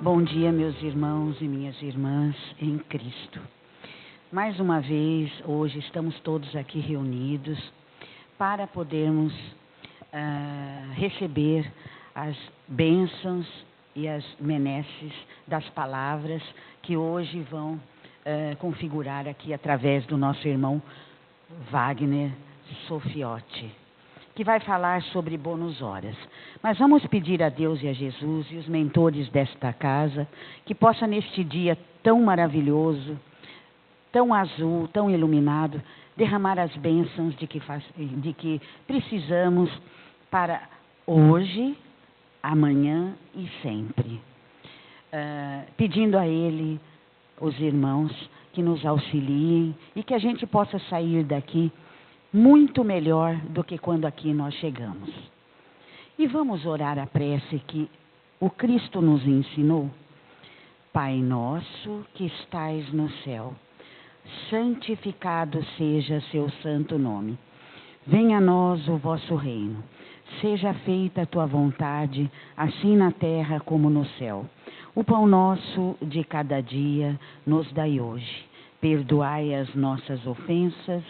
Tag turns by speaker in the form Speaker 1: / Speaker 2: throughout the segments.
Speaker 1: Bom dia, meus irmãos e minhas irmãs em Cristo. Mais uma vez, hoje estamos todos aqui reunidos para podermos receber as bênçãos e as benesses das palavras que hoje vão configurar aqui através do nosso irmão Wagner Sofiotti, que vai falar sobre bônus horas. Mas vamos pedir a Deus e a Jesus e os mentores desta casa que possa neste dia tão maravilhoso, tão azul, tão iluminado, derramar as bênçãos de que precisamos para hoje, amanhã e sempre. Pedindo a Ele, os irmãos, que nos auxiliem e que a gente possa sair daqui muito melhor do que quando aqui nós chegamos. E vamos orar a prece que o Cristo nos ensinou. Pai nosso que estais no céu, santificado seja seu santo nome. Venha a nós o vosso reino. Seja feita a tua vontade, assim na terra como no céu. O pão nosso de cada dia nos dai hoje. Perdoai as nossas ofensas,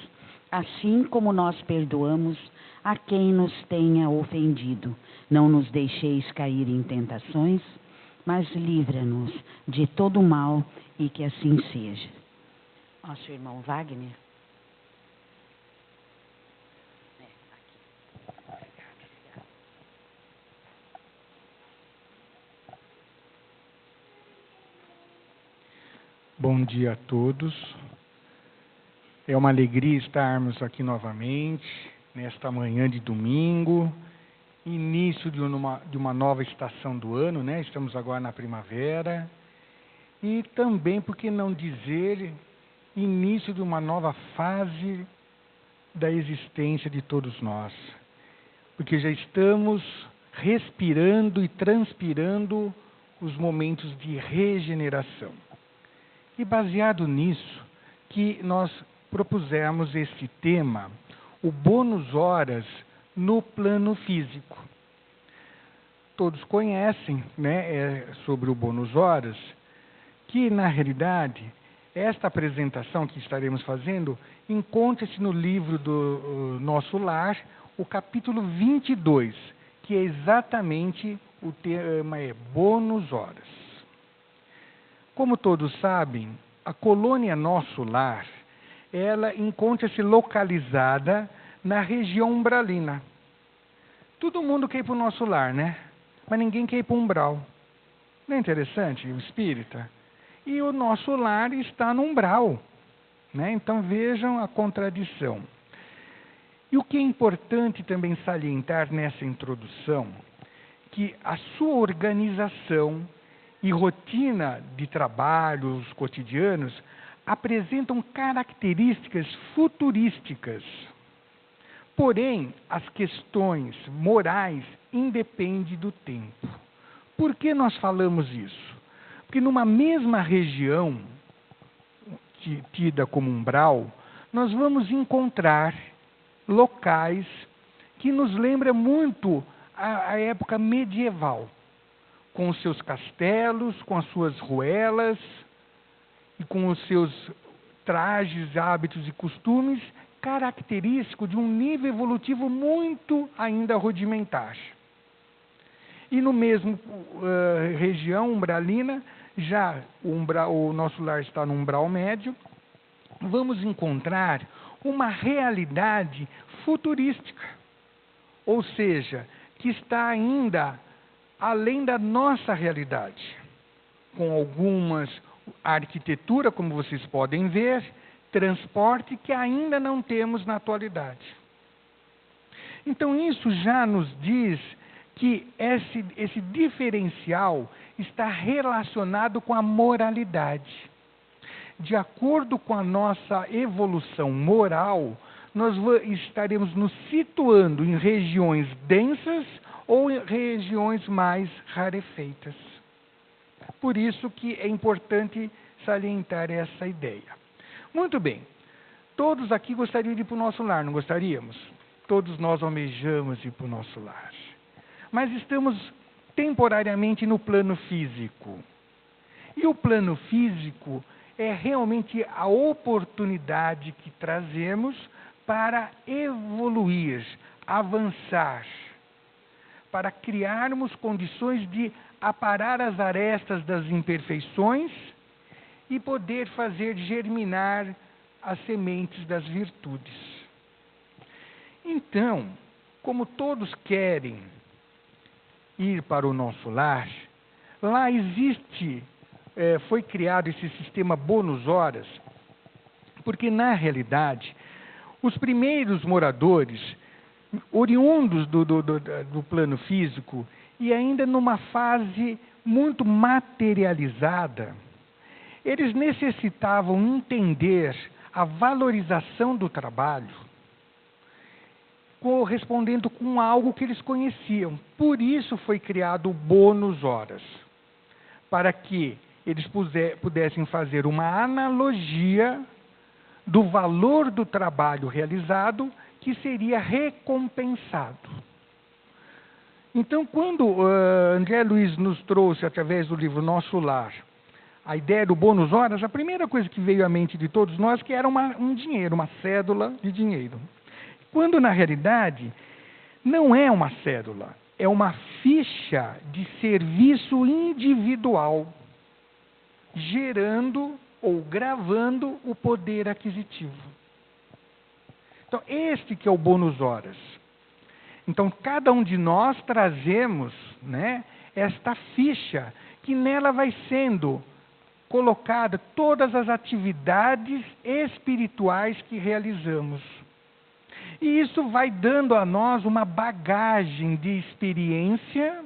Speaker 1: assim como nós perdoamos a quem nos tenha ofendido. Não nos deixeis cair em tentações, mas livra-nos de todo mal e que assim seja. Nosso irmão Wagner.
Speaker 2: Bom dia a todos. É uma alegria estarmos aqui novamente, nesta manhã de domingo, início de uma nova estação do ano, né? Estamos agora na primavera. E também, por que não dizer, início de uma nova fase da existência de todos nós. Porque já estamos respirando e transpirando os momentos de regeneração. E baseado nisso, que nós propusemos este tema, o bônus horas no plano físico. Todos conhecem, né, sobre o bônus horas, que na realidade, esta apresentação que estaremos fazendo, encontra-se no livro do Nosso Lar, o capítulo 22, que é exatamente o tema bônus horas. Como todos sabem, a colônia Nosso Lar, ela encontra-se localizada na região umbralina. Todo mundo quer ir para o Nosso Lar, né? Mas ninguém quer ir para o umbral. Não é interessante o espírita? E o Nosso Lar está no umbral, né? Então vejam a contradição. E o que é importante também salientar nessa introdução, que a sua organização e rotina de trabalhos cotidianos apresentam características futurísticas. Porém, as questões morais independem do tempo. Por que nós falamos isso? Porque numa mesma região, tida como umbral, nós vamos encontrar locais que nos lembram muito a época medieval, com os seus castelos, com as suas ruelas, e com os seus trajes, hábitos e costumes, característico de um nível evolutivo muito ainda rudimentar. E no mesmo região umbralina, já o Nosso Lar está no umbral médio, vamos encontrar uma realidade futurística, ou seja, que está ainda além da nossa realidade, com algumas arquitetura, como vocês podem ver, transporte que ainda não temos na atualidade. Então isso já nos diz que esse diferencial está relacionado com a moralidade. De acordo com a nossa evolução moral, nós estaremos nos situando em regiões densas ou em regiões mais rarefeitas. Por isso que é importante salientar essa ideia. Muito bem, todos aqui gostariam de ir para o Nosso Lar, não gostaríamos? Todos nós almejamos ir para o Nosso Lar. Mas estamos temporariamente no plano físico. E o plano físico é realmente a oportunidade que trazemos para evoluir, avançar, para criarmos condições de aparar as arestas das imperfeições e poder fazer germinar as sementes das virtudes. Então, como todos querem ir para o nosso lar, lá existe, foi criado esse sistema bônus horas, porque na realidade, os primeiros moradores, oriundos do plano físico, e ainda numa fase muito materializada, eles necessitavam entender a valorização do trabalho, correspondendo com algo que eles conheciam. Por isso foi criado o bônus horas, para que eles pudessem fazer uma analogia do valor do trabalho realizado, que seria recompensado. Então, quando André Luiz nos trouxe, através do livro Nosso Lar, a ideia do bônus horas, a primeira coisa que veio à mente de todos nós que era um dinheiro, uma cédula de dinheiro. Quando, na realidade, não é uma cédula, é uma ficha de serviço individual, gerando ou gravando o poder aquisitivo. Então, este que é o bônus horas. Então, cada um de nós trazemos, né, esta ficha, que nela vai sendo colocada todas as atividades espirituais que realizamos. E isso vai dando a nós uma bagagem de experiência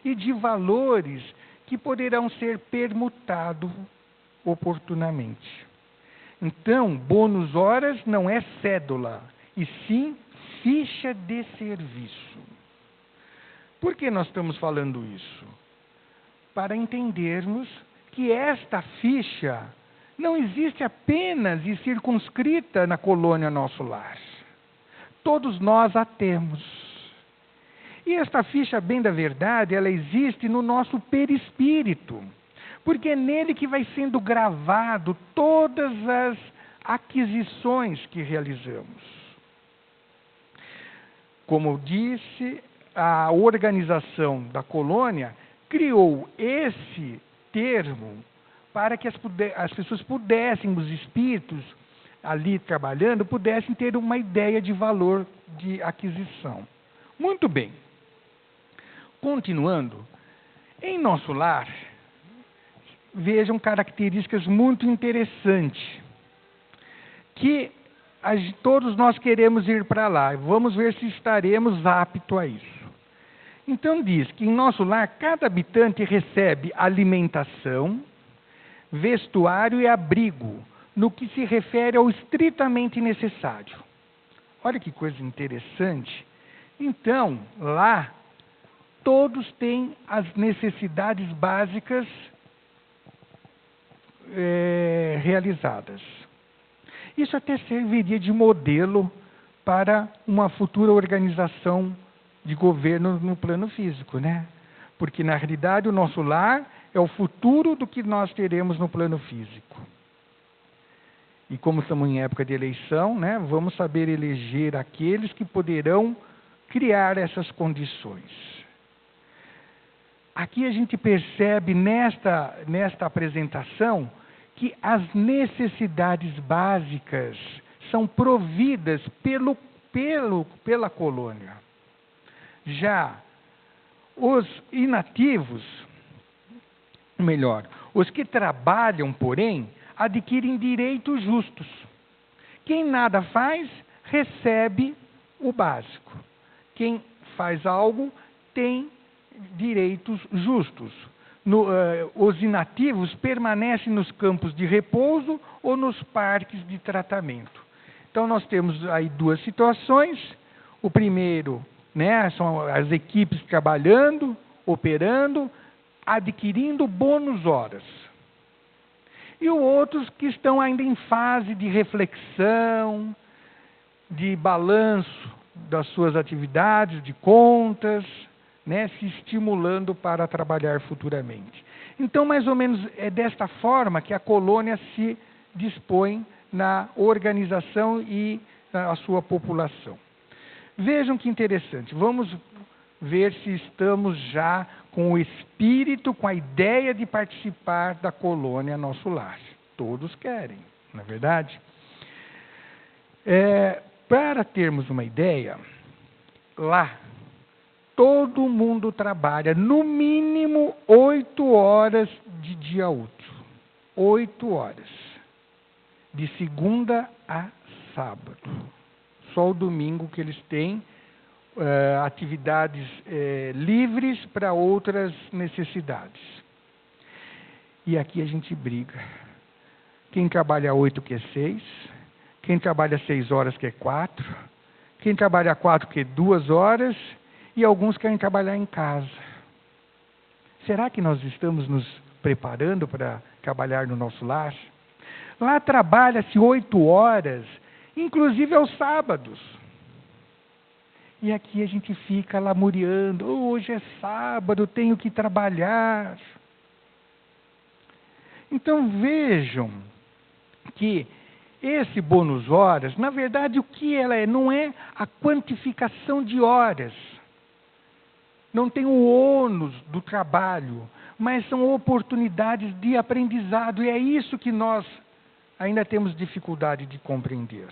Speaker 2: e de valores que poderão ser permutados oportunamente. Então, bônus horas não é cédula, e sim ficha de serviço. Por que nós estamos falando isso? Para entendermos que esta ficha não existe apenas e circunscrita na colônia Nosso Lar. Todos nós a temos. E esta ficha, bem da verdade, ela existe no nosso perispírito, porque é nele que vai sendo gravado todas as aquisições que realizamos. Como eu disse, a organização da colônia criou esse termo para que as pessoas pudessem, os espíritos ali trabalhando, pudessem ter uma ideia de valor de aquisição. Muito bem. Continuando, em Nosso Lar, vejam características muito interessantes, que todos nós queremos ir para lá. Vamos ver se estaremos aptos a isso. Então diz que em Nosso Lar, cada habitante recebe alimentação, vestuário e abrigo, no que se refere ao estritamente necessário. Olha que coisa interessante. Então, lá, todos têm as necessidades básicas realizadas. Isso até serviria de modelo para uma futura organização de governo no plano físico, né? Porque, na realidade, o nosso lar é o futuro do que nós teremos no plano físico. E como estamos em época de eleição, né, vamos saber eleger aqueles que poderão criar essas condições. Aqui a gente percebe nesta apresentação que as necessidades básicas são providas pela colônia. Já os inativos, melhor, os que trabalham, porém, adquirem direitos justos. Quem nada faz, recebe o básico. Quem faz algo, tem direitos justos. Os inativos permanecem nos campos de repouso ou nos parques de tratamento. Então, nós temos aí duas situações. O primeiro, né, são as equipes trabalhando, operando, adquirindo bônus horas. E os outros que estão ainda em fase de reflexão, de balanço das suas atividades, de contas, né, se estimulando para trabalhar futuramente. Então, mais ou menos, é desta forma que a colônia se dispõe na organização e na sua população. Vejam que interessante. Vamos ver se estamos já com o espírito, com a ideia de participar da colônia Nosso Lar. Todos querem, não é verdade? Para termos uma ideia, lá todo mundo trabalha no mínimo 8 horas de dia útil. 8 horas. De segunda a sábado. Só o domingo que eles têm atividades livres para outras necessidades. E aqui a gente briga. Quem trabalha 8 quer 6, quem trabalha 6 horas quer 4, quem trabalha 4 quer 2 horas, e alguns querem trabalhar em casa. Será que nós estamos nos preparando para trabalhar no nosso lar? Lá trabalha-se 8 horas, inclusive aos sábados. E aqui a gente fica lamuriando, hoje é sábado, tenho que trabalhar. Então vejam que esse bônus horas, na verdade, o que ela é? Não é a quantificação de horas. Não tem o ônus do trabalho, mas são oportunidades de aprendizado. E é isso que nós ainda temos dificuldade de compreender.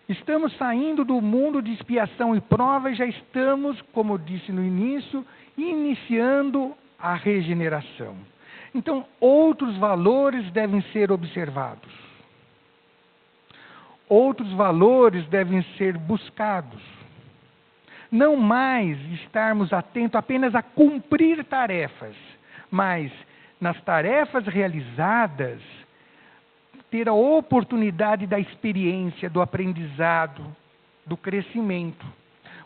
Speaker 2: Estamos saindo do mundo de expiação e prova e já estamos, como eu disse no início, iniciando a regeneração. Então, outros valores devem ser observados. Outros valores devem ser buscados. Não mais estarmos atentos apenas a cumprir tarefas, mas nas tarefas realizadas, ter a oportunidade da experiência, do aprendizado, do crescimento.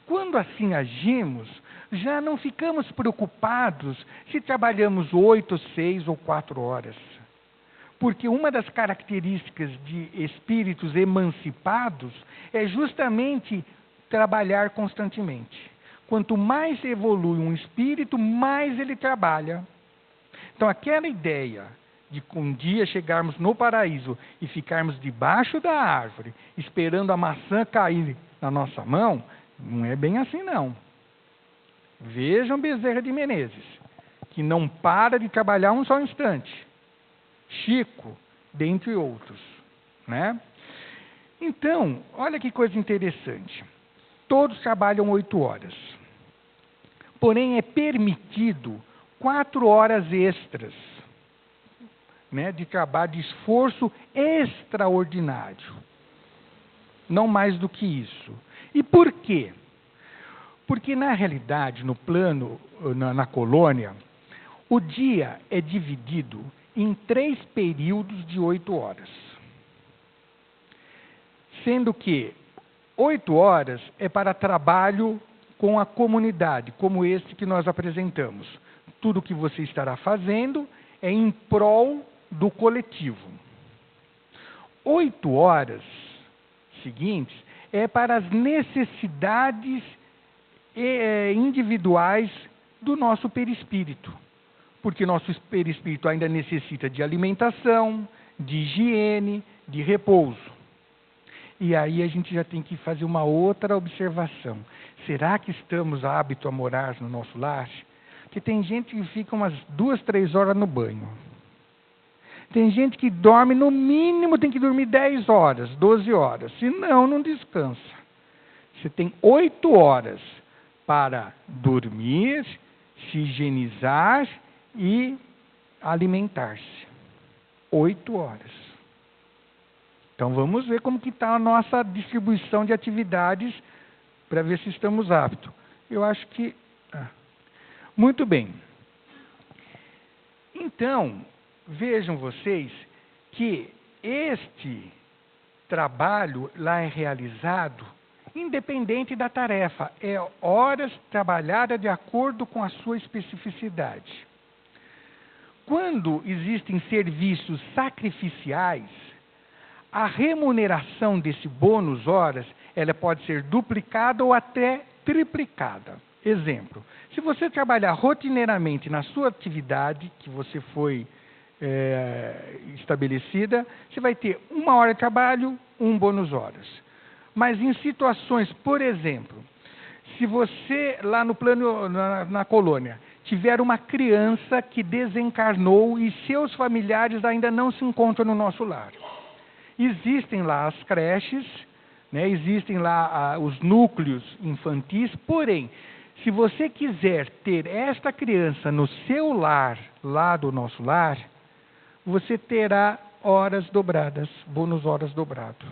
Speaker 2: Quando assim agimos, já não ficamos preocupados se trabalhamos 8, 6 ou 4 horas. Porque uma das características de espíritos emancipados é justamente trabalhar constantemente. Quanto mais evolui um espírito, mais ele trabalha. Então, aquela ideia de um dia chegarmos no paraíso e ficarmos debaixo da árvore, esperando a maçã cair na nossa mão, não é bem assim, não. Vejam Bezerra de Menezes, que não para de trabalhar um só instante. Chico, dentre outros, né? Então, olha que coisa interessante. Todos trabalham 8 horas. Porém, é permitido 4 horas extras, né, de trabalho, de esforço extraordinário. Não mais do que isso. E por quê? Porque, na realidade, no plano, na colônia, o dia é dividido em 3 períodos de 8 horas. Sendo que 8 horas é para trabalho com a comunidade, como este que nós apresentamos. Tudo o que você estará fazendo é em prol do coletivo. 8 horas seguintes é para as necessidades individuais do nosso perispírito. Porque nosso perispírito ainda necessita de alimentação, de higiene, de repouso. E aí a gente já tem que fazer uma outra observação. Será que estamos aptos a morar no nosso lar? Porque tem gente que fica umas 2, 3 horas no banho. Tem gente que dorme, no mínimo tem que dormir 10 horas, 12 horas. Senão, não descansa. Você tem 8 horas para dormir, se higienizar e alimentar-se. 8 horas. Então vamos ver como que está a nossa distribuição de atividades para ver se estamos aptos. Eu acho que... Muito bem. Então, vejam vocês que este trabalho lá é realizado independente da tarefa. É horas trabalhadas de acordo com a sua especificidade. Quando existem serviços sacrificiais, a remuneração desse bônus horas, ela pode ser duplicada ou até triplicada. Exemplo, se você trabalhar rotineiramente na sua atividade, que você foi estabelecida, você vai ter 1 hora de trabalho, 1 bônus horas. Mas em situações, por exemplo, se você lá no plano, na colônia, tiver uma criança que desencarnou e seus familiares ainda não se encontram no nosso lar. Existem lá as creches, né, existem lá os núcleos infantis, porém, se você quiser ter esta criança no seu lar, lá do nosso lar, você terá horas dobradas, bônus horas dobrado.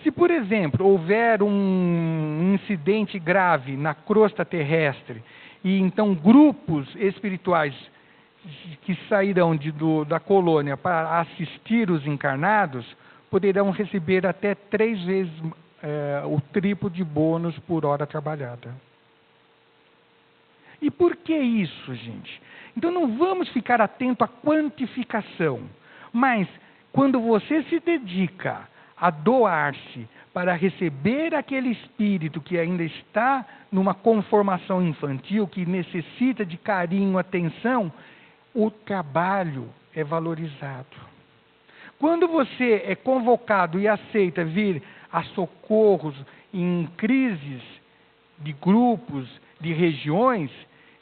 Speaker 2: Se, por exemplo, houver um incidente grave na crosta terrestre, e então grupos espirituais que sairão da colônia para assistir os encarnados, poderão receber até 3 vezes o triplo de bônus por hora trabalhada. E por que isso, gente? Então não vamos ficar atento à quantificação, mas quando você se dedica a doar-se para receber aquele espírito que ainda está numa conformação infantil, que necessita de carinho, atenção, o trabalho é valorizado. Quando você é convocado e aceita vir a socorros em crises de grupos, de regiões,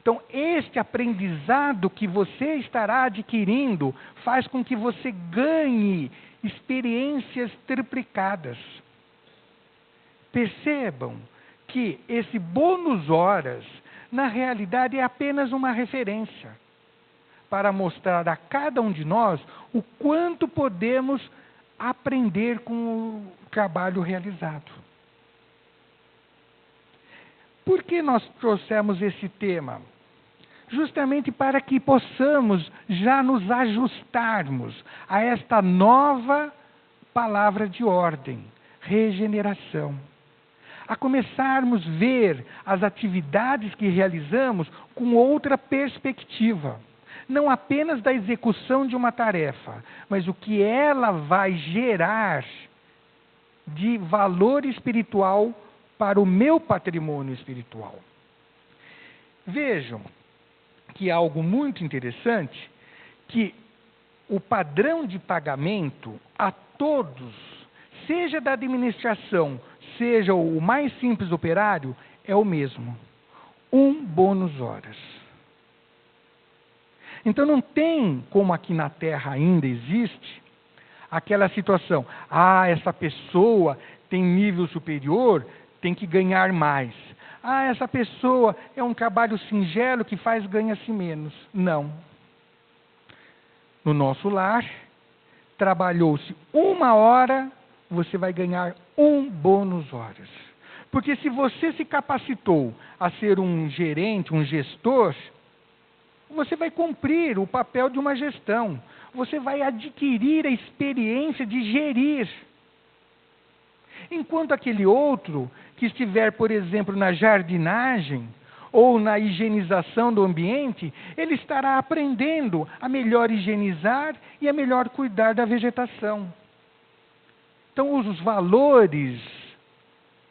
Speaker 2: então este aprendizado que você estará adquirindo faz com que você ganhe experiências triplicadas. Percebam que esse bônus horas, na realidade, é apenas uma referência para mostrar a cada um de nós o quanto podemos aprender com o trabalho realizado. Por que nós trouxemos esse tema? Justamente para que possamos já nos ajustarmos a esta nova palavra de ordem, regeneração. A começarmos a ver as atividades que realizamos com outra perspectiva. Não apenas da execução de uma tarefa, mas o que ela vai gerar de valor espiritual para o meu patrimônio espiritual. Vejam que é algo muito interessante, que o padrão de pagamento a todos, seja da administração, seja o mais simples operário, é o mesmo. 1 bônus horas. Então não tem como aqui na Terra ainda existe aquela situação, essa pessoa tem nível superior, tem que ganhar mais. Essa pessoa é um trabalho singelo que ganha-se menos. Não. No nosso lar, trabalhou-se 1 hora, você vai ganhar 1 bônus horas. Porque se você se capacitou a ser um gerente, um gestor, você vai cumprir o papel de uma gestão. Você vai adquirir a experiência de gerir. Enquanto aquele outro que estiver, por exemplo, na jardinagem ou na higienização do ambiente, ele estará aprendendo a melhor higienizar e a melhor cuidar da vegetação. Então, os valores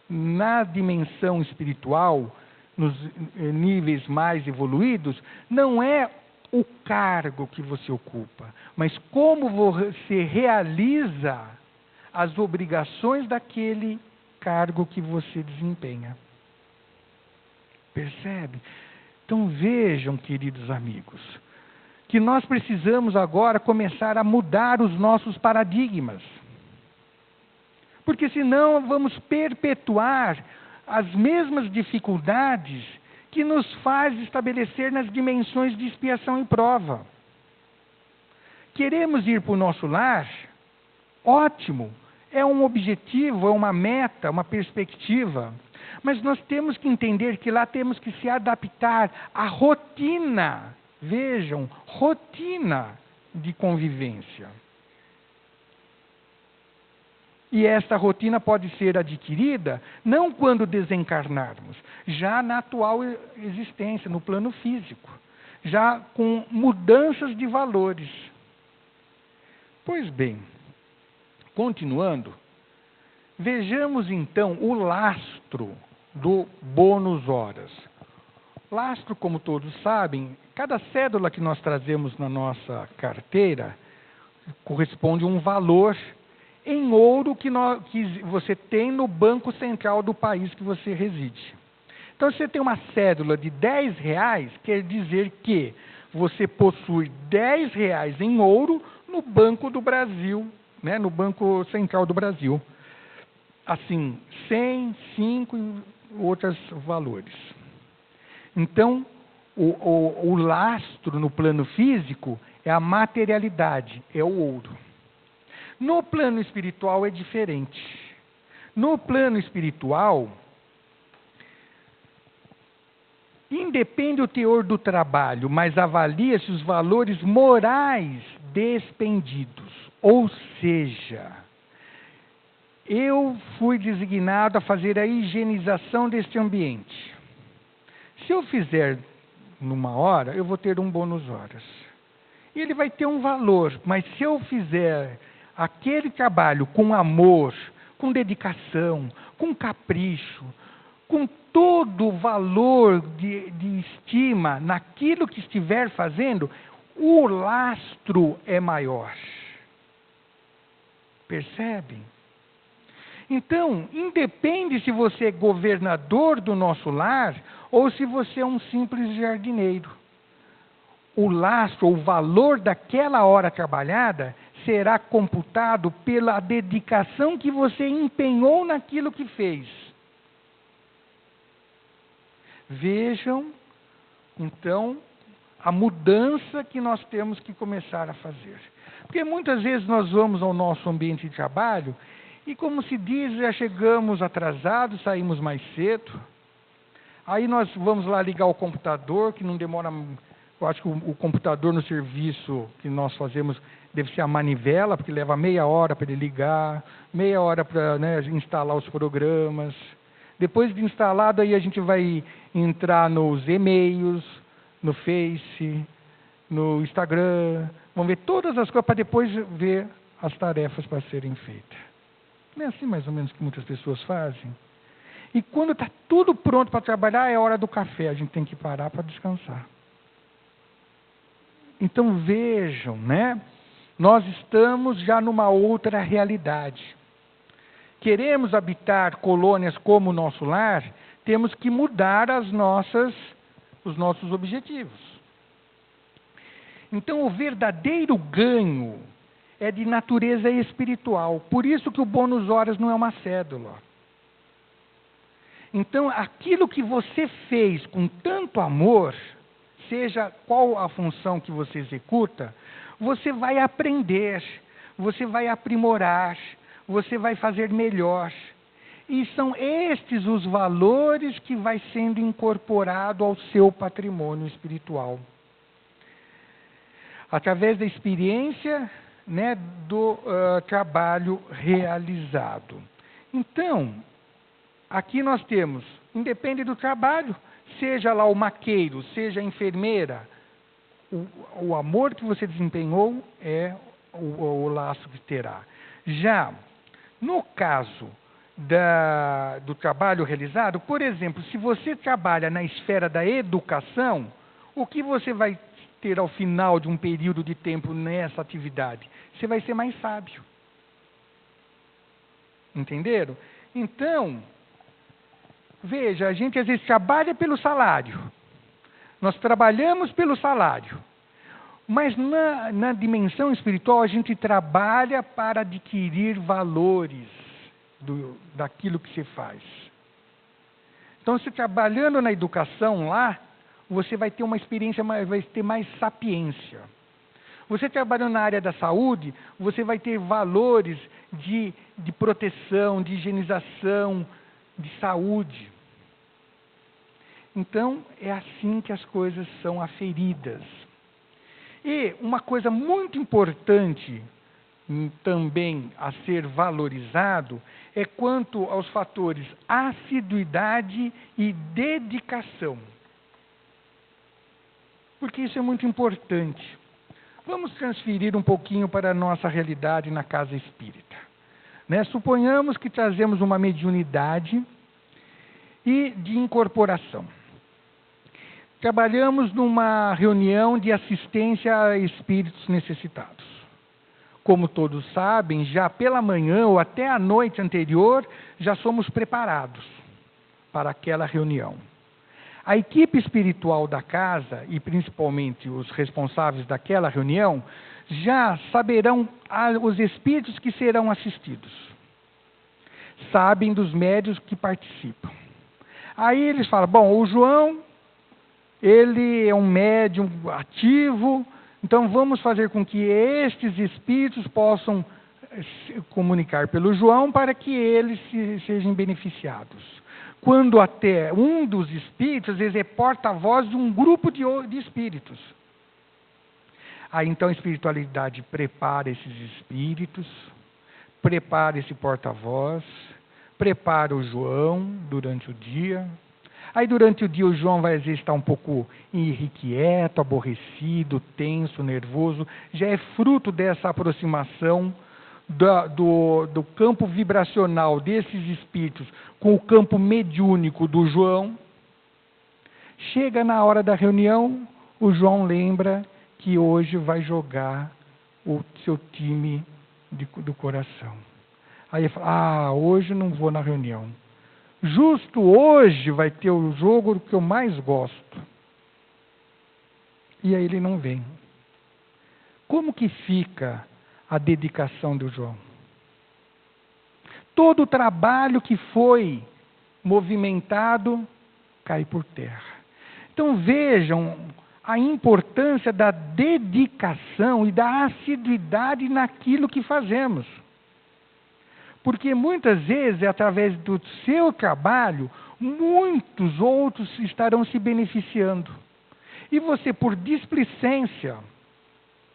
Speaker 2: na dimensão espiritual, nos níveis mais evoluídos, não é o cargo que você ocupa, mas como você realiza as obrigações daquele cargo que você desempenha. Percebe? Então vejam, queridos amigos, que nós precisamos agora começar a mudar os nossos paradigmas. Porque senão vamos perpetuar as mesmas dificuldades que nos faz estabelecer nas dimensões de expiação e prova. Queremos ir para o nosso lar? Ótimo! É um objetivo, é uma meta, uma perspectiva. Mas nós temos que entender que lá temos que se adaptar à rotina. Vejam, rotina de convivência. E esta rotina pode ser adquirida não quando desencarnarmos, já na atual existência, no plano físico, já com mudanças de valores. Pois bem, continuando, vejamos então o lastro do bônus horas. Lastro, como todos sabem, cada cédula que nós trazemos na nossa carteira corresponde a um valor em ouro que você tem no Banco Central do país que você reside. Então, se você tem uma cédula de R$10, quer dizer que você possui R$10 em ouro no Banco do Brasil, né, no Banco Central do Brasil. Assim, 100, 5 e outros valores. Então, o lastro no plano físico é a materialidade, é o ouro. No plano espiritual é diferente. No plano espiritual, independe o teor do trabalho, mas avalia-se os valores morais despendidos. Ou seja, eu fui designado a fazer a higienização deste ambiente. Se eu fizer numa hora, eu vou ter um bônus horas. E ele vai ter um valor, mas se eu fizer aquele trabalho com amor, com dedicação, com capricho, com todo o valor de estima naquilo que estiver fazendo, o lastro é maior. Percebem? Então, independe se você é governador do nosso lar ou se você é um simples jardineiro. O lastro, o valor daquela hora trabalhada, será computado pela dedicação que você empenhou naquilo que fez. Vejam, então, a mudança que nós temos que começar a fazer. Porque muitas vezes nós vamos ao nosso ambiente de trabalho e, como se diz, já chegamos atrasados, saímos mais cedo. Aí nós vamos lá ligar o computador, que não demora... Eu acho que o computador no serviço que nós fazemos deve ser a manivela, porque leva meia hora para ele ligar, meia hora para, né, instalar os programas. Depois de instalado, aí a gente vai entrar nos e-mails, no Face, no Instagram. Vamos ver todas as coisas para depois ver as tarefas para serem feitas. Não é assim mais ou menos que muitas pessoas fazem? E quando está tudo pronto para trabalhar, é hora do café. A gente tem que parar para descansar. Então vejam, né? Nós estamos já numa outra realidade. Queremos habitar colônias como o nosso lar, temos que mudar os nossos objetivos. Então o verdadeiro ganho é de natureza espiritual. Por isso que o bônus horas não é uma cédula. Então, aquilo que você fez com tanto amor, seja qual a função que você executa, você vai aprender, você vai aprimorar, você vai fazer melhor. E são estes os valores que vai sendo incorporado ao seu patrimônio espiritual. Através da experiência, né, do trabalho realizado. Então, aqui nós temos, independe do trabalho, seja lá o maqueiro, seja a enfermeira, o amor que você desempenhou é o laço que terá. Já no caso do trabalho realizado, por exemplo, se você trabalha na esfera da educação, o que você vai ter ao final de um período de tempo nessa atividade? Você vai ser mais sábio. Entenderam? Então, veja, a gente às vezes trabalha pelo salário. Nós trabalhamos pelo salário. Mas na dimensão espiritual, a gente trabalha para adquirir valores daquilo que se faz. Então, se trabalhando na educação lá, você vai ter uma experiência, vai ter mais sapiência. Você trabalhando na área da saúde, você vai ter valores de proteção, de higienização, de saúde. Então, é assim que as coisas são aferidas. E uma coisa muito importante também a ser valorizado é quanto aos fatores assiduidade e dedicação. Porque isso é muito importante. Vamos transferir um pouquinho para a nossa realidade na casa espírita. Né? Suponhamos que trazemos uma mediunidade e de incorporação. Trabalhamos numa reunião de assistência a espíritos necessitados. Como todos sabem, já pela manhã ou até a noite anterior, já somos preparados para aquela reunião. A equipe espiritual da casa, e principalmente os responsáveis daquela reunião, já saberão os espíritos que serão assistidos. Sabem dos médiuns que participam. Aí eles falam, bom, o João, ele é um médium ativo, então vamos fazer com que estes espíritos possam se comunicar pelo João para que eles sejam beneficiados. Quando até um dos espíritos, às vezes, é porta-voz de um grupo de espíritos. Aí então a espiritualidade prepara esses espíritos, prepara esse porta-voz, prepara o João durante o dia. Aí durante o dia o João vai às vezes estar um pouco irrequieto, aborrecido, tenso, nervoso. Já é fruto dessa aproximação do campo vibracional desses espíritos com o campo mediúnico do João. Chega na hora da reunião, o João lembra que hoje vai jogar o seu time do coração. Aí ele fala, hoje não vou na reunião. Justo hoje vai ter o jogo que eu mais gosto. E aí ele não vem. Como que fica a dedicação do João? Todo o trabalho que foi movimentado cai por terra. Então vejam a importância da dedicação e da assiduidade naquilo que fazemos. Porque muitas vezes, através do seu trabalho, muitos outros estarão se beneficiando. E você, por displicência,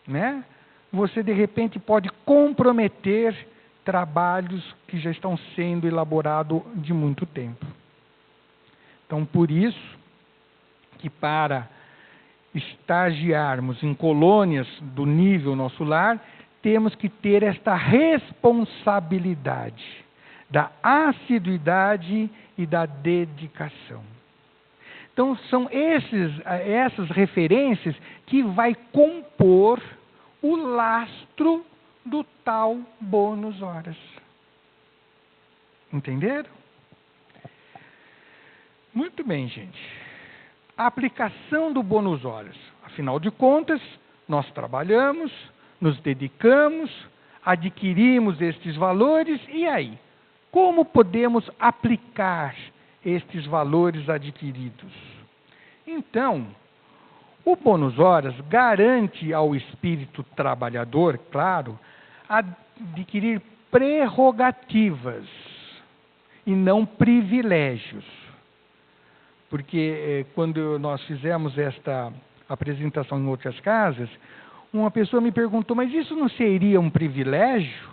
Speaker 2: né, você de repente pode comprometer trabalhos que já estão sendo elaborados de muito tempo. Então, por isso, que para estagiarmos em colônias do nível nosso lar, temos que ter esta responsabilidade da assiduidade e da dedicação. Então, são essas referências que vai compor o lastro do tal bônus horas. Entenderam? Muito bem, gente. A aplicação do bônus horas. Afinal de contas, nós trabalhamos, nos dedicamos, adquirimos estes valores, e aí? Como podemos aplicar estes valores adquiridos? Então, o bônus horas garante ao espírito trabalhador, claro, adquirir prerrogativas e não privilégios. Porque quando nós fizemos esta apresentação em outras casas, uma pessoa me perguntou, mas isso não seria um privilégio?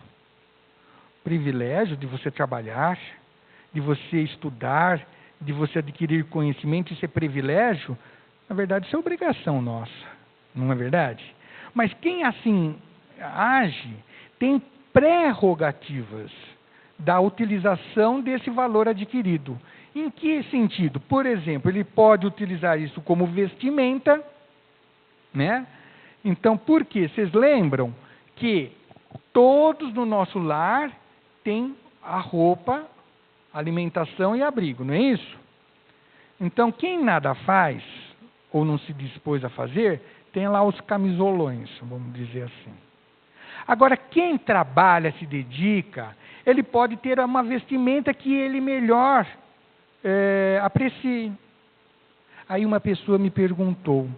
Speaker 2: Privilégio de você trabalhar, de você estudar, de você adquirir conhecimento, isso é privilégio? Na verdade, isso é obrigação nossa, não é verdade? Mas quem assim age, tem prerrogativas da utilização desse valor adquirido. Em que sentido? Por exemplo, ele pode utilizar isso como vestimenta, né? Então, por quê? Vocês lembram que todos no nosso lar têm a roupa, alimentação e abrigo, não é isso? Então, quem nada faz, ou não se dispôs a fazer, tem lá os camisolões, vamos dizer assim. Agora, quem trabalha, se dedica, ele pode ter uma vestimenta que ele melhor aprecie. Aí uma pessoa me perguntou,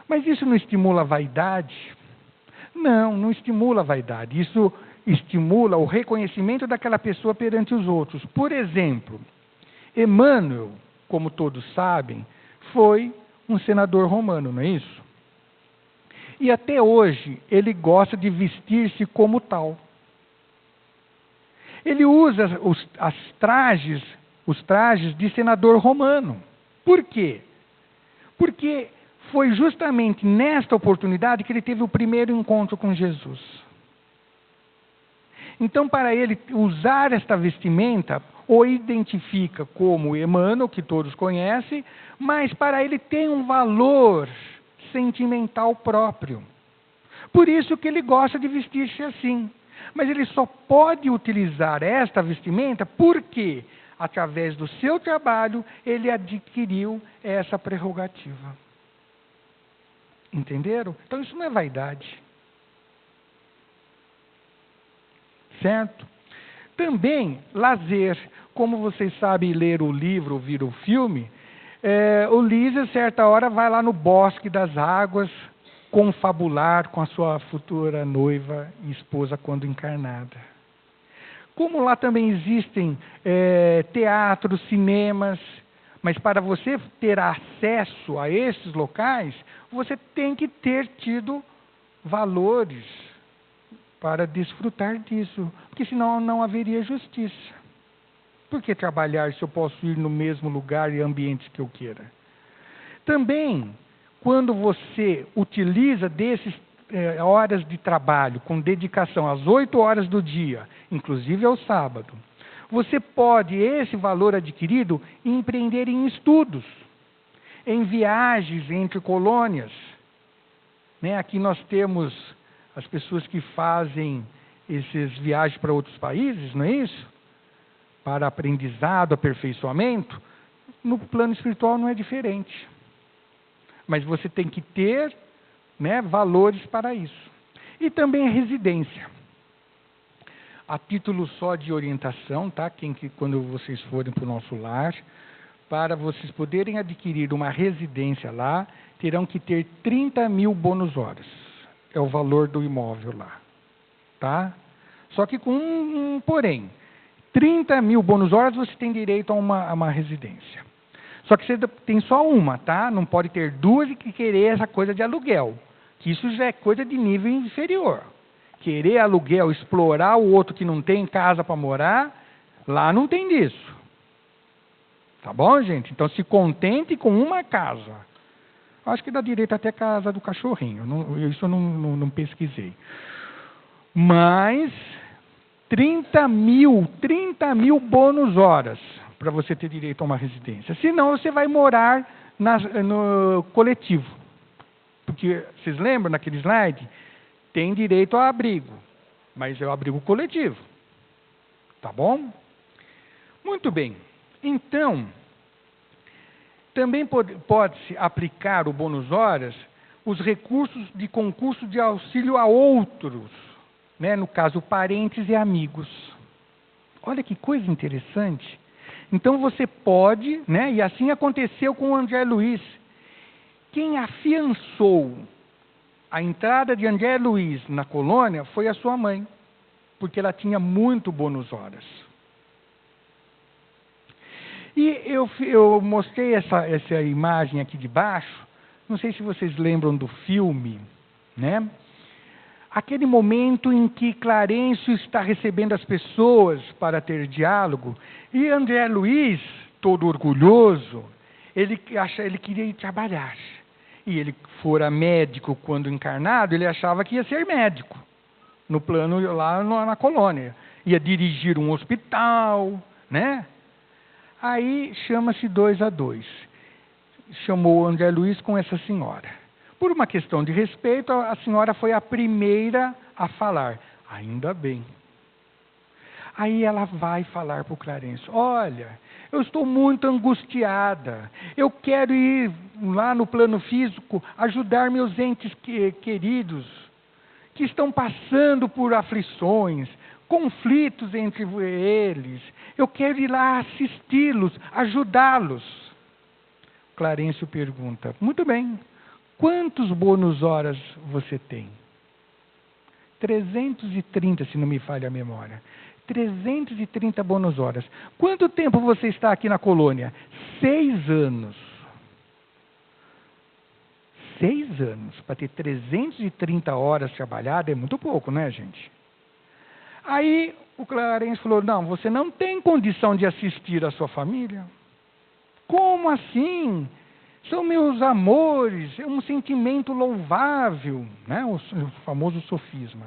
Speaker 2: mas isso não estimula a vaidade? Não, não estimula a vaidade. Isso estimula o reconhecimento daquela pessoa perante os outros. Por exemplo, Emmanuel, como todos sabem, foi um senador romano, não é isso? E até hoje ele gosta de vestir-se como tal. Ele usa os trajes de senador romano. Por quê? Porque foi justamente nesta oportunidade que ele teve o primeiro encontro com Jesus. Então, para ele usar esta vestimenta, o identifica como Emmanuel, que todos conhecem, mas para ele tem um valor sentimental próprio. Por isso que ele gosta de vestir-se assim. Mas ele só pode utilizar esta vestimenta porque, através do seu trabalho, ele adquiriu essa prerrogativa. Entenderam? Então isso não é vaidade. Certo? Também, lazer. Como vocês sabem ler o livro, ouvir o filme, o Lísia, certa hora, vai lá no Bosque das Águas confabular com a sua futura noiva e esposa quando encarnada. Como lá também existem teatros, cinemas, mas para você ter acesso a esses locais, você tem que ter tido valores para desfrutar disso, porque senão não haveria justiça. Por que trabalhar se eu posso ir no mesmo lugar e ambientes que eu queira? Também, quando você utiliza desses horas de trabalho com dedicação às 8 horas do dia, inclusive ao sábado, você pode, esse valor adquirido, empreender em estudos, em viagens entre colônias. Aqui nós temos as pessoas que fazem essas viagens para outros países, não é isso? Para aprendizado, aperfeiçoamento. No plano espiritual não é diferente. Mas você tem que ter valores para isso. E também a residência. A título só de orientação, tá? Quando vocês forem para o nosso lar, para vocês poderem adquirir uma residência lá, terão que ter 30 mil bônus horas. É o valor do imóvel lá. Tá? Só que com um porém. 30 mil bônus horas você tem direito a uma residência. Só que você tem só uma, tá? Não pode ter duas e querer essa coisa de aluguel. Que isso já é coisa de nível inferior. Querer aluguel, explorar o outro que não tem casa para morar, lá não tem disso. Tá bom, gente? Então se contente com uma casa. Acho que dá direito até a casa do cachorrinho. Isso eu não pesquisei. Mas 30 mil bônus horas para você ter direito a uma residência. Senão você vai morar no coletivo. Porque, vocês lembram naquele slide? Tem direito a abrigo. Mas é o abrigo coletivo. Tá bom? Muito bem. Então, também pode-se aplicar o bônus horas os recursos de concurso de auxílio a outros, no caso, parentes e amigos. Olha que coisa interessante. Então você pode, e assim aconteceu com o André Luiz. Quem afiançou a entrada de André Luiz na colônia foi a sua mãe, porque ela tinha muito bônus horas. E eu mostrei essa imagem aqui de baixo, não sei se vocês lembram do filme, Aquele momento em que Clarencio está recebendo as pessoas para ter diálogo, e André Luiz, todo orgulhoso, ele queria ir trabalhar. E ele fora médico quando encarnado, ele achava que ia ser médico, no plano lá na colônia. Ia dirigir um hospital, Aí chama-se 2 a 2. Chamou o André Luiz com essa senhora. Por uma questão de respeito, a senhora foi a primeira a falar. Ainda bem. Aí ela vai falar para o Clarencio. Olha, eu estou muito angustiada. Eu quero ir lá no plano físico ajudar meus entes queridos que estão passando por aflições, conflitos entre eles. Eu quero ir lá assisti-los, ajudá-los. Clarencio pergunta, muito bem. Quantos bônus horas você tem? 330, se não me falha a memória. 330 bônus horas. Quanto tempo você está aqui na colônia? 6 anos. 6 anos. Para ter 330 horas trabalhadas é muito pouco, né, gente? Aí o Clarencio falou, não, você não tem condição de assistir a sua família? Como assim? São meus amores, é um sentimento louvável, o famoso sofisma.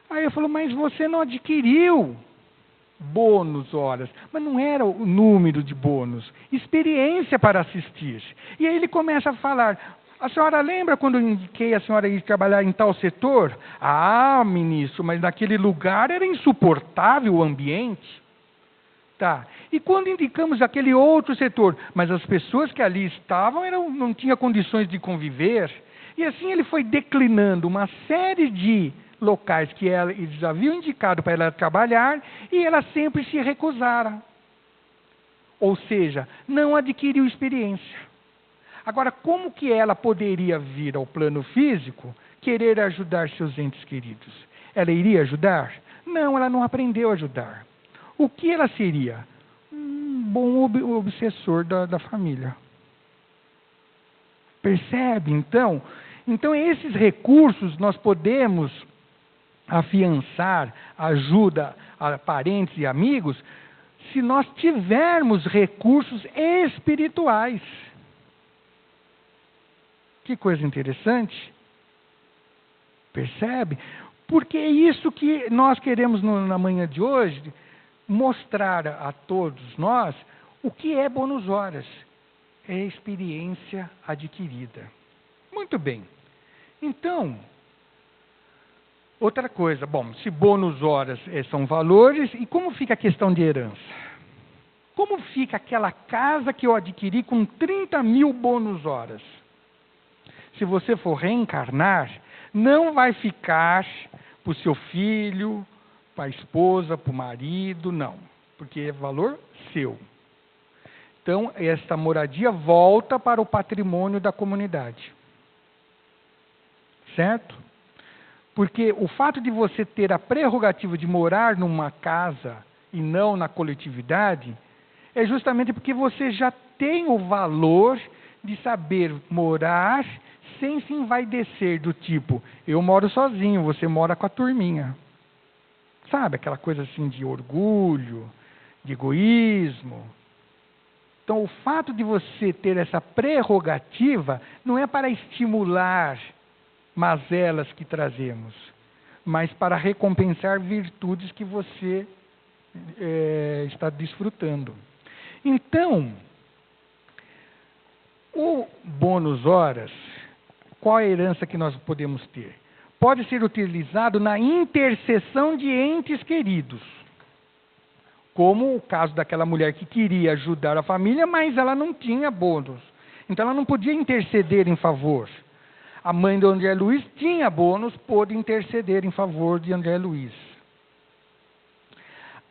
Speaker 2: Aí eu falo, mas você não adquiriu bônus horas, mas não era o número de bônus, experiência para assistir. E aí ele começa a falar: a senhora lembra quando eu indiquei a senhora ir trabalhar em tal setor? Ah, ministro, mas naquele lugar era insuportável o ambiente. Tá. E quando indicamos aquele outro setor, mas as pessoas que ali estavam não tinham condições de conviver. E assim ele foi declinando uma série de locais que eles haviam indicado para ela trabalhar, e ela sempre se recusara. Ou seja, não adquiriu experiência. Agora, como que ela poderia vir ao plano físico querer ajudar seus entes queridos? Ela iria ajudar? Não, ela não aprendeu a ajudar. O que ela seria? Um bom obsessor da família. Percebe, então? Então, esses recursos nós podemos afiançar ajuda a parentes e amigos se nós tivermos recursos espirituais. Que coisa interessante. Percebe? Porque é isso que nós queremos na manhã de hoje, mostrar a todos nós o que é bônus horas. É experiência adquirida. Muito bem. Então, outra coisa. Bom, se bônus horas são valores, e como fica a questão de herança? Como fica aquela casa que eu adquiri com 30 mil bônus horas? Se você for reencarnar, não vai ficar para o seu filho, para a esposa, para o marido, não. Porque é valor seu. Então, esta moradia volta para o patrimônio da comunidade. Certo? Porque o fato de você ter a prerrogativa de morar numa casa e não na coletividade, é justamente porque você já tem o valor de saber morar sem se envaidecer, do tipo: eu moro sozinho, você mora com a turminha. Sabe, aquela coisa assim de orgulho, de egoísmo. Então, o fato de você ter essa prerrogativa não é para estimular mazelas que trazemos, mas para recompensar virtudes que você está desfrutando. Então, o bônus horas, qual a herança que nós podemos ter? Pode ser utilizado na intercessão de entes queridos. Como o caso daquela mulher que queria ajudar a família, mas ela não tinha bônus. Então ela não podia interceder em favor. A mãe de André Luiz tinha bônus, pôde interceder em favor de André Luiz.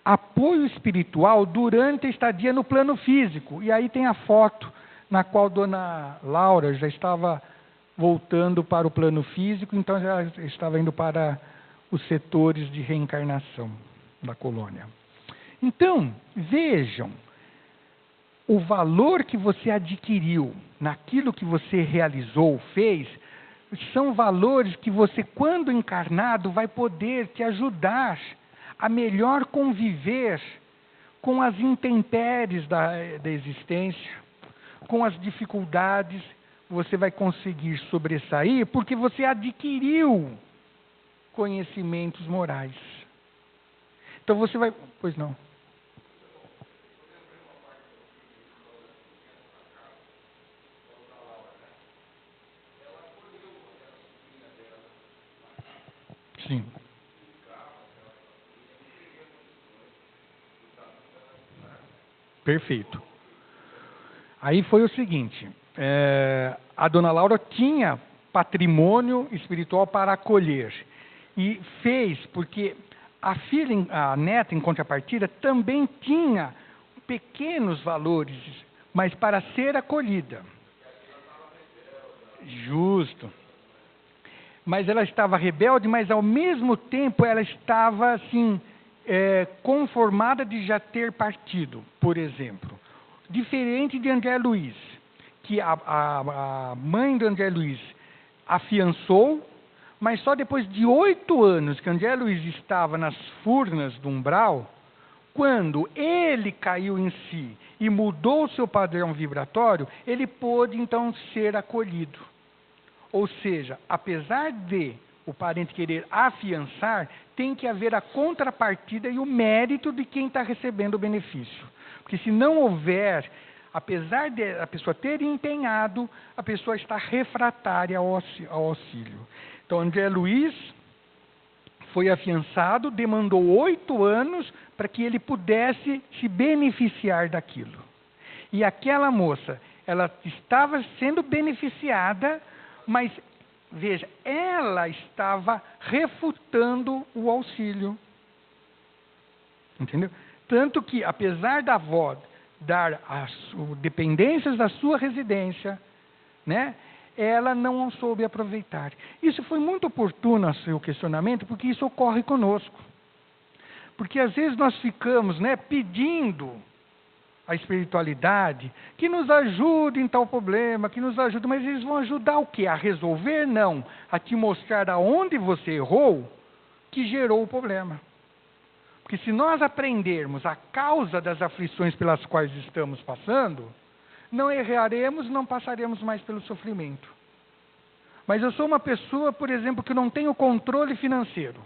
Speaker 2: Apoio espiritual durante a estadia no plano físico. E aí tem a foto na qual Dona Laura já estava voltando para o plano físico, então já estava indo para os setores de reencarnação da colônia. Então, vejam, o valor que você adquiriu naquilo que você realizou, fez, são valores que você, quando encarnado, vai poder te ajudar a melhor conviver com as intempéries da existência, com as dificuldades. Você vai conseguir sobressair porque você adquiriu conhecimentos morais. Então você vai... Pois não. Sim. Perfeito. Aí foi o seguinte, a Dona Laura tinha patrimônio espiritual para acolher. E fez, porque a filha, a neta, em contrapartida, também tinha pequenos valores, mas para ser acolhida. Justo. Mas ela estava rebelde, mas ao mesmo tempo ela estava assim, conformada de já ter partido, por exemplo. Diferente de André Luiz, que a mãe de André Luiz afiançou, mas só depois de 8 anos que André Luiz estava nas furnas do umbral, quando ele caiu em si e mudou o seu padrão vibratório, ele pôde então ser acolhido. Ou seja, apesar de o parente querer afiançar, tem que haver a contrapartida e o mérito de quem está recebendo o benefício. Porque se não houver, apesar de a pessoa ter empenhado, a pessoa está refratária ao auxílio. Então, André Luiz foi afiançado, demandou 8 anos para que ele pudesse se beneficiar daquilo. E aquela moça, ela estava sendo beneficiada, mas, veja, ela estava refutando o auxílio. Entendeu? Tanto que, apesar da avó dar as dependências da sua residência, né, ela não soube aproveitar. Isso foi muito oportuno no seu questionamento, porque isso ocorre conosco. Porque às vezes nós ficamos, né, pedindo a espiritualidade que nos ajude em tal problema, que nos ajude, mas eles vão ajudar o quê? A resolver? Não. A te mostrar aonde você errou, que gerou o problema. Porque se nós aprendermos a causa das aflições pelas quais estamos passando, não erraremos, não passaremos mais pelo sofrimento. Mas eu sou uma pessoa, por exemplo, que não tenho controle financeiro.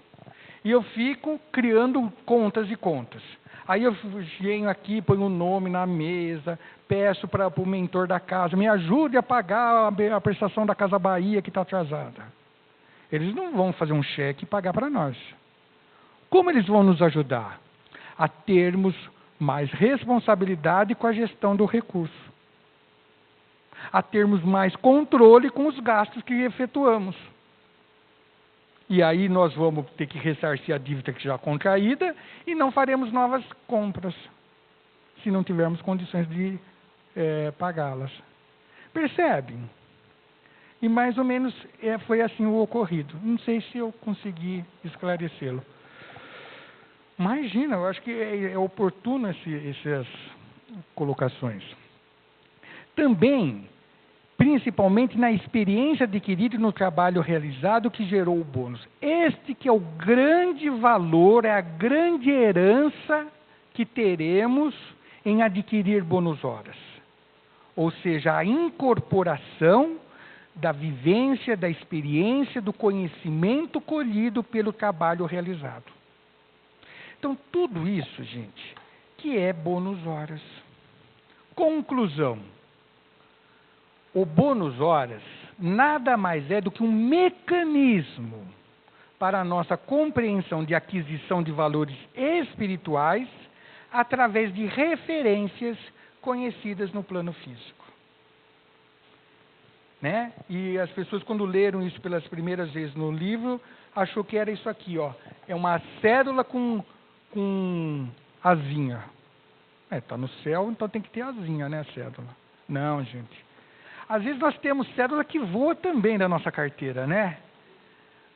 Speaker 2: E eu fico criando contas e contas. Aí eu venho aqui, ponho um nome na mesa, peço para o mentor da casa, me ajude a pagar a prestação da Casa Bahia que está atrasada. Eles não vão fazer um cheque e pagar para nós. Como eles vão nos ajudar? A termos mais responsabilidade com a gestão do recurso. A termos mais controle com os gastos que efetuamos. E aí nós vamos ter que ressarcir a dívida que já contraída e não faremos novas compras, se não tivermos condições de pagá-las. Percebem? E mais ou menos foi assim o ocorrido. Não sei se eu consegui esclarecê-lo. Imagina, eu acho que é oportuno essas colocações. Também, principalmente na experiência adquirida no trabalho realizado que gerou o bônus. Este que é o grande valor, é a grande herança que teremos em adquirir bônus horas. Ou seja, a incorporação da vivência, da experiência, do conhecimento colhido pelo trabalho realizado. Então, tudo isso, gente, que é bônus horas. Conclusão. O bônus horas nada mais é do que um mecanismo para a nossa compreensão de aquisição de valores espirituais através de referências conhecidas no plano físico. Né? E as pessoas, quando leram isso pelas primeiras vezes no livro, achou que era isso aqui, ó. É uma cédula com asinha. Está no céu, então tem que ter asinha, né, a cédula. Não, gente. Às vezes nós temos cédula que voa também da nossa carteira, né?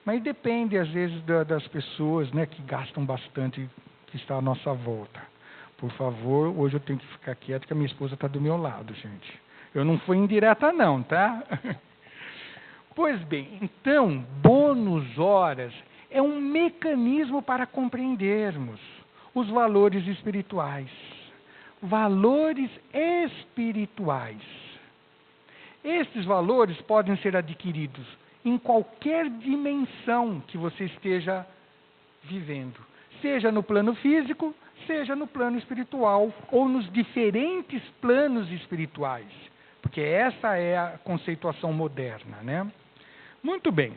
Speaker 2: Mas depende, às vezes, das pessoas, né, que gastam bastante, que está à nossa volta. Por favor, hoje eu tenho que ficar quieto, que a minha esposa está do meu lado, gente. Eu não fui indireta não, tá? Pois bem, então, bônus horas é um mecanismo para compreendermos os valores espirituais. Valores espirituais. Estes valores podem ser adquiridos em qualquer dimensão que você esteja vivendo. Seja no plano físico, seja no plano espiritual, ou nos diferentes planos espirituais. Porque essa é a conceituação moderna, né? Muito bem.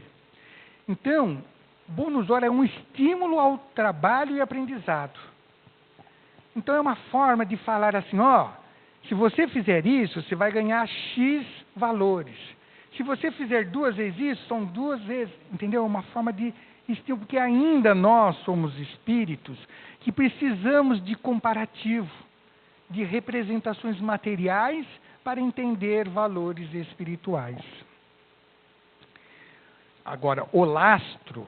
Speaker 2: Então, bônus hora é um estímulo ao trabalho e aprendizado. Então, é uma forma de falar assim, ó, se você fizer isso, você vai ganhar X valores. Se você fizer 2 vezes isso, são 2 vezes, entendeu? É uma forma de estímulo, porque ainda nós somos espíritos que precisamos de comparativo, de representações materiais para entender valores espirituais. Agora, o lastro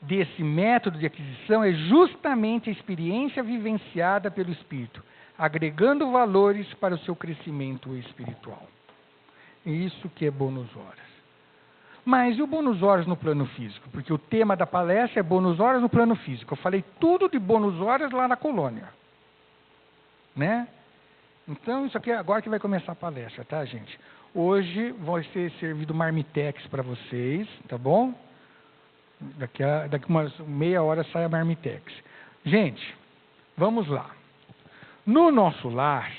Speaker 2: desse método de aquisição é justamente a experiência vivenciada pelo espírito, agregando valores para o seu crescimento espiritual. Isso que é bônus horas. Mas e o bônus horas no plano físico? Porque o tema da palestra é bônus horas no plano físico. Eu falei tudo de bônus horas lá na colônia. Né? Então, isso aqui é agora que vai começar a palestra, tá, gente? Hoje vai ser servido marmitex para vocês, tá bom? Daqui umas meia hora sai a Marmitex. Gente, vamos lá. No nosso lar,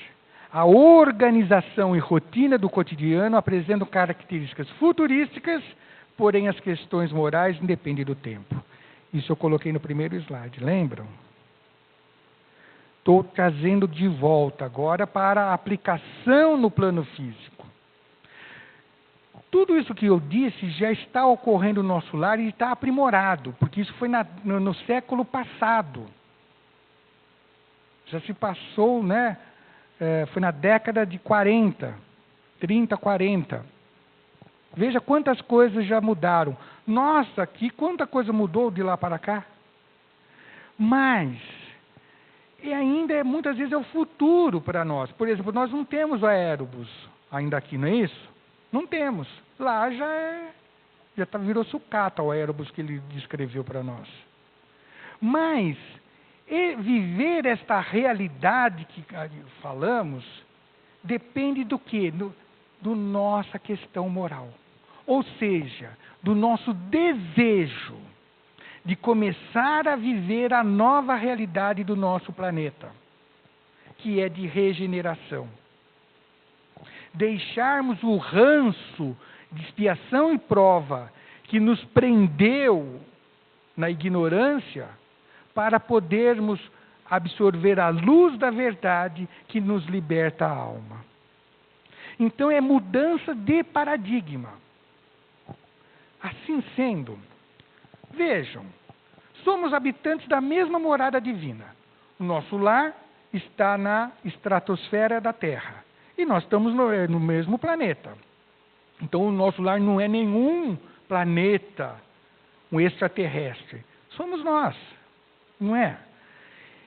Speaker 2: a organização e rotina do cotidiano apresentam características futurísticas, porém as questões morais independem do tempo. Isso eu coloquei no primeiro slide, lembram? Estou trazendo de volta agora para a aplicação no plano físico. Tudo isso que eu disse já está ocorrendo no nosso lar e está aprimorado, porque isso foi no século passado. Já se passou, né? Foi na década de 40, 30, 40. Veja quantas coisas já mudaram. Nossa, quanta coisa mudou de lá para cá. Mas, e ainda muitas vezes é o futuro para nós. Por exemplo, nós não temos aérobus ainda aqui, não é isso? Não temos. Lá virou sucata o aérobus que ele descreveu para nós. Mas, viver esta realidade que falamos, depende do quê? Do nossa questão moral. Ou seja, do nosso desejo de começar a viver a nova realidade do nosso planeta, que é de regeneração. Deixarmos o ranço de expiação e prova que nos prendeu na ignorância para podermos absorver a luz da verdade que nos liberta a alma. Então é mudança de paradigma. Assim sendo, vejam, somos habitantes da mesma morada divina. O nosso lar está na estratosfera da Terra. E nós estamos no mesmo planeta. Então o nosso lar não é nenhum planeta, um extraterrestre. Somos nós, não é?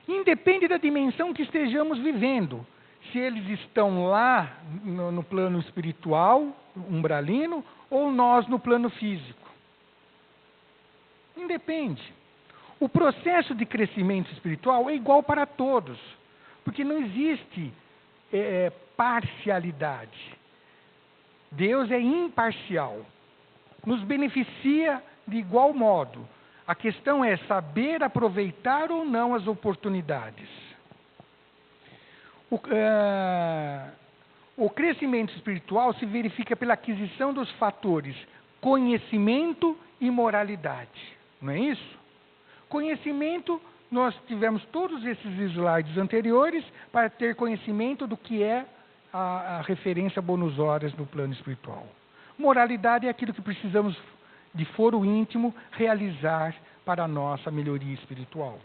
Speaker 2: Independe da dimensão que estejamos vivendo. Se eles estão lá no plano espiritual, umbralino, ou nós no plano físico. Independe. O processo de crescimento espiritual é igual para todos, porque não existe parcialidade. Deus é imparcial. Nos beneficia de igual modo. A questão é saber aproveitar ou não as oportunidades. O crescimento espiritual se verifica pela aquisição dos fatores conhecimento e moralidade. Não é isso? Conhecimento, nós tivemos todos esses slides anteriores para ter conhecimento do que é a referência bônus horas no plano espiritual. Moralidade é aquilo que precisamos, de foro íntimo, realizar para a nossa melhoria espiritual.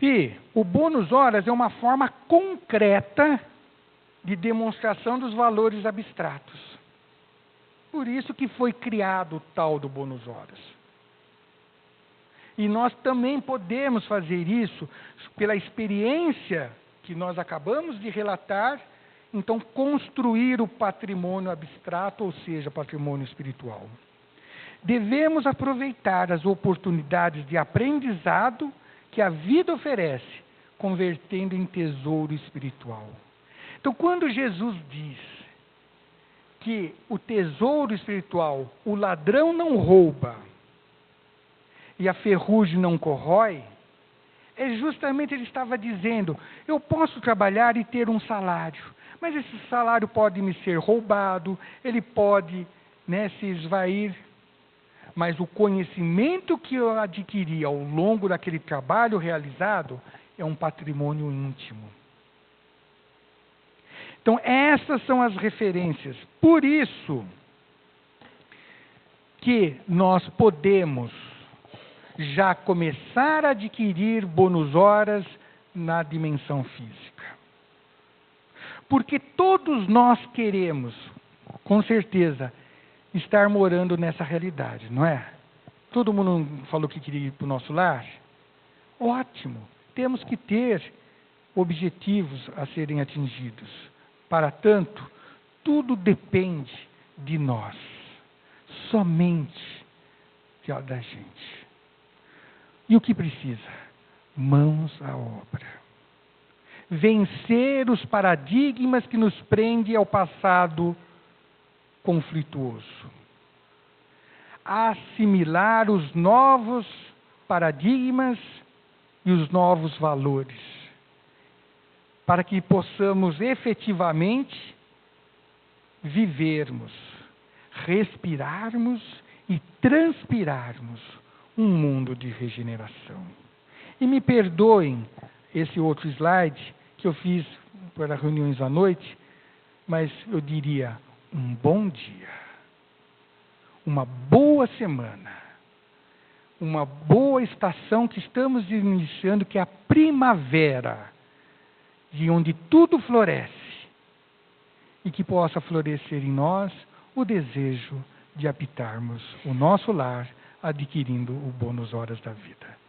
Speaker 2: E o bônus horas é uma forma concreta de demonstração dos valores abstratos. Por isso que foi criado o tal do bônus horas. E nós também podemos fazer isso pela experiência que nós acabamos de relatar, então construir o patrimônio abstrato, ou seja, patrimônio espiritual. Devemos aproveitar as oportunidades de aprendizado que a vida oferece, convertendo em tesouro espiritual. Então, quando Jesus diz que o tesouro espiritual, o ladrão não rouba e a ferrugem não corrói, é justamente ele estava dizendo, eu posso trabalhar e ter um salário, mas esse salário pode me ser roubado, ele pode se esvair, mas o conhecimento que eu adquiri ao longo daquele trabalho realizado é um patrimônio íntimo. Então, essas são as referências. Por isso que nós podemos já começar a adquirir bônus horas na dimensão física. Porque todos nós queremos, com certeza, estar morando nessa realidade, não é? Todo mundo falou que queria ir para o nosso lar? Ótimo! Temos que ter objetivos a serem atingidos. Para tanto, tudo depende de nós, somente da gente. E o que precisa? Mãos à obra. Vencer os paradigmas que nos prendem ao passado conflituoso. a assimilar os novos paradigmas e os novos valores, para que possamos efetivamente vivermos, respirarmos e transpirarmos um mundo de regeneração. E me perdoem esse outro slide que eu fiz para reuniões à noite, mas eu diria um bom dia, uma boa semana, uma boa estação que estamos iniciando, que é a primavera, de onde tudo floresce, e que possa florescer em nós o desejo de habitarmos o nosso lar, adquirindo o bônus horas da vida.